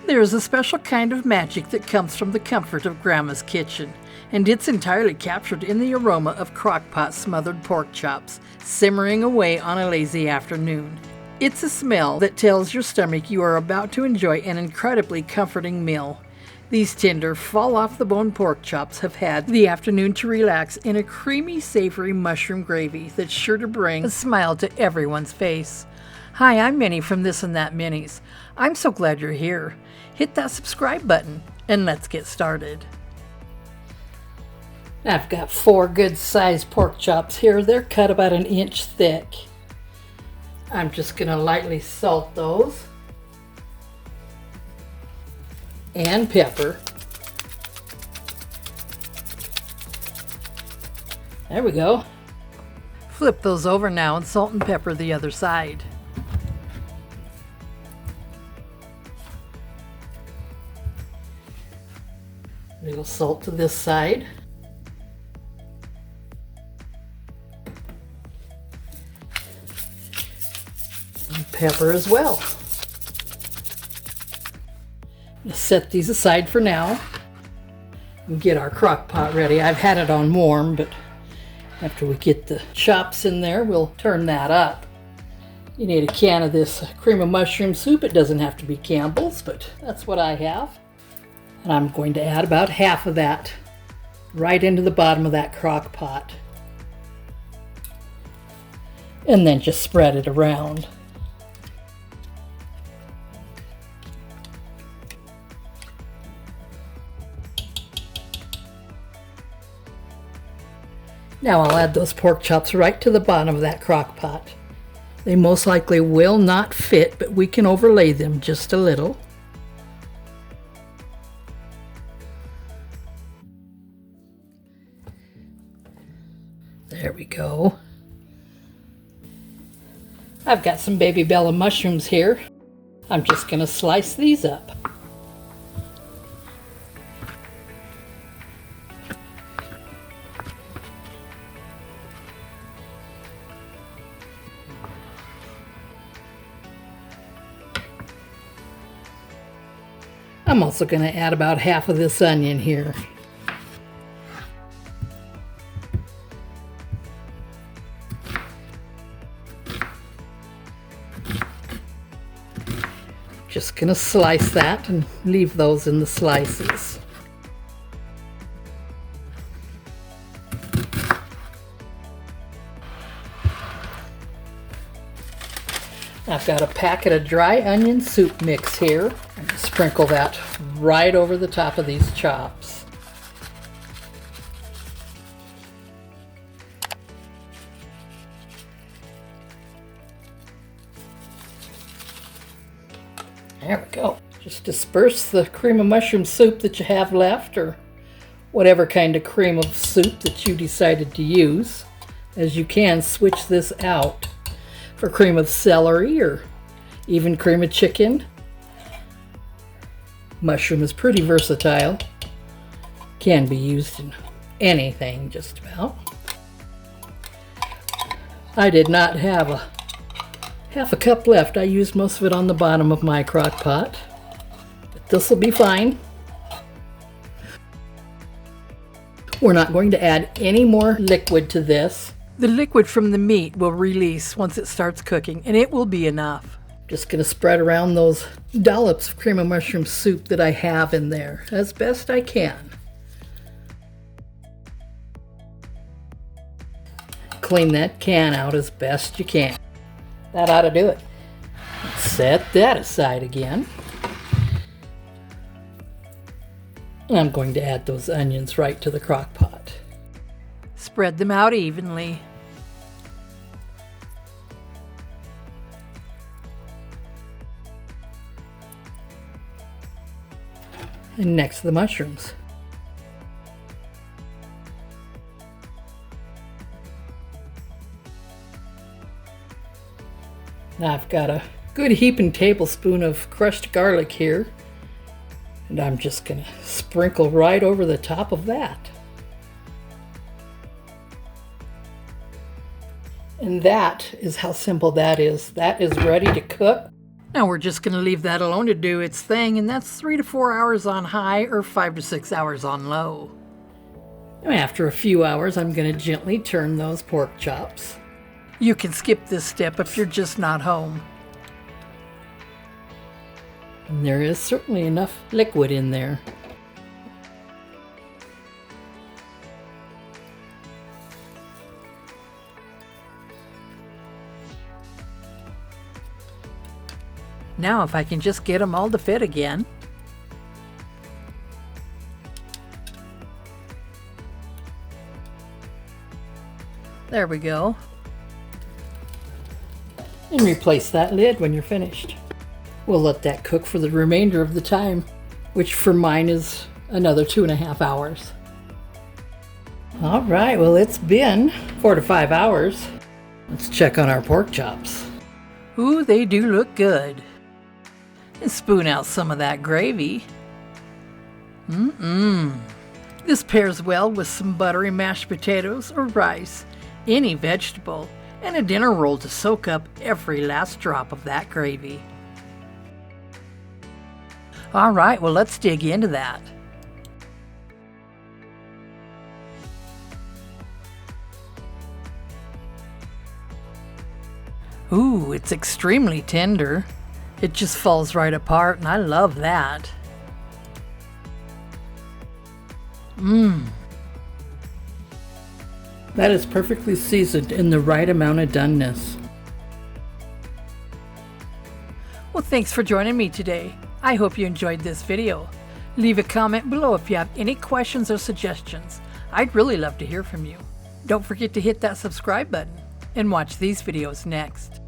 There is a special kind of magic that comes from the comfort of Grandma's kitchen, and it's entirely captured in the aroma of crock-pot smothered pork chops simmering away on a lazy afternoon. It's a smell that tells your stomach you are about to enjoy an incredibly comforting meal. These tender, fall-off-the-bone pork chops have had the afternoon to relax in a creamy, savory mushroom gravy that's sure to bring a smile to everyone's face. Hi, I'm Minnie from This and That Minis. I'm so glad you're here. Hit that subscribe button and let's get started. I've got 4 good-sized pork chops here. They're cut about 1 inch thick. I'm just going to lightly salt those. And pepper. There we go. Flip those over now and salt and pepper the other side. A little salt to this side. And pepper as well. Let's set these aside for now and get our crock pot ready. I've had it on warm, but after we get the chops in there, we'll turn that up. You need a can of this cream of mushroom soup. It doesn't have to be Campbell's, but that's what I have. And I'm going to add about half of that right into the bottom of that crock pot. And then just spread it around. Now I'll add those pork chops right to the bottom of that crock pot. They most likely will not fit, but we can overlay them just a little. There we go. I've got some baby bella mushrooms here. I'm just going to slice these up. I'm also going to add about half of this onion here. Just going to slice that and leave those in the slices. I've got a packet of dry onion soup mix here. I'm going to sprinkle that right over the top of these chops. There we go. Just disperse the cream of mushroom soup that you have left, or whatever kind of cream of soup that you decided to use, as you can switch this out for cream of celery or even cream of chicken. Mushroom is pretty versatile. Can be used in anything, just about. I did not have half a cup left. I used most of it on the bottom of my crock pot. But this will be fine. We're not going to add any more liquid to this. The liquid from the meat will release once it starts cooking, and it will be enough. Just going to spread around those dollops of cream of mushroom soup that I have in there as best I can. Clean that can out as best you can. That ought to do it. Set that aside again. I'm going to add those onions right to the crock pot. Spread them out evenly. And next, the mushrooms. Now I've got a good heaping tablespoon of crushed garlic here, and I'm just going to sprinkle right over the top of that. And that is how simple that is. That is ready to cook. Now we're just going to leave that alone to do its thing, and that's 3 to 4 hours on high or 5 to 6 hours on low. After a few hours, I'm going to gently turn those pork chops. You can skip this step if you're just not home. And there is certainly enough liquid in there. Now if I can just get them all to fit again. There we go. And replace that lid when you're finished. We'll let that cook for the remainder of the time, which for mine is another 2.5 hours. All right, well it's been 4 to 5 hours. Let's check on our pork chops. Ooh, they do look good. And spoon out some of that gravy. This pairs well with some buttery mashed potatoes or rice, any vegetable, and a dinner roll to soak up every last drop of that gravy. All right, well let's dig into that. Ooh, it's extremely tender. It just falls right apart, and I love that. That is perfectly seasoned in the right amount of doneness. Well, thanks for joining me today. I hope you enjoyed this video. Leave a comment below if you have any questions or suggestions. I'd really love to hear from you. Don't forget to hit that subscribe button and watch these videos next.